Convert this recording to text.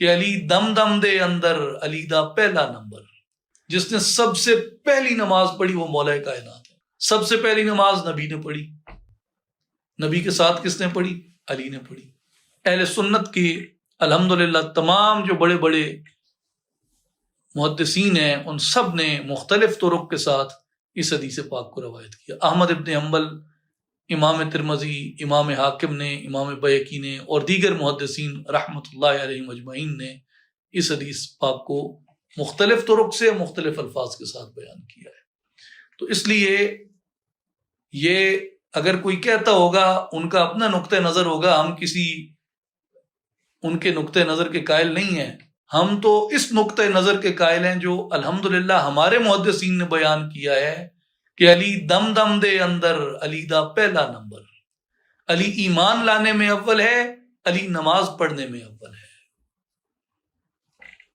کہ علی دم دم دے اندر علی دا پہلا نمبر. جس نے سب سے پہلی نماز پڑھی وہ مولا کائنات ہے. سب سے پہلی نماز نبی نے پڑھی. نبی کے ساتھ کس نے پڑھی؟ علی نے پڑھی. اہل سنت کی الحمدللہ تمام جو بڑے بڑے محدثین ہیں ان سب نے مختلف طرق کے ساتھ اس حدیث پاک کو روایت کیا. احمد ابن حنبل، امام ترمذی، امام حاکم نے، امام بیہقی نے اور دیگر محدثین رحمۃ اللہ علیہ مجمعین نے اس حدیث پاک کو مختلف طرق سے مختلف الفاظ کے ساتھ بیان کیا ہے. تو اس لیے یہ اگر کوئی کہتا ہوگا ان کا اپنا نقطہ نظر ہوگا، ہم کسی ان کے نقطہ نظر کے قائل نہیں ہیں. ہم تو اس نقطہ نظر کے قائل ہیں جو الحمدللہ ہمارے محدثین نے بیان کیا ہے کہ علی دم دم دے اندر علی دا پہلا نمبر. علی ایمان لانے میں اول ہے، علی نماز پڑھنے میں اول ہے.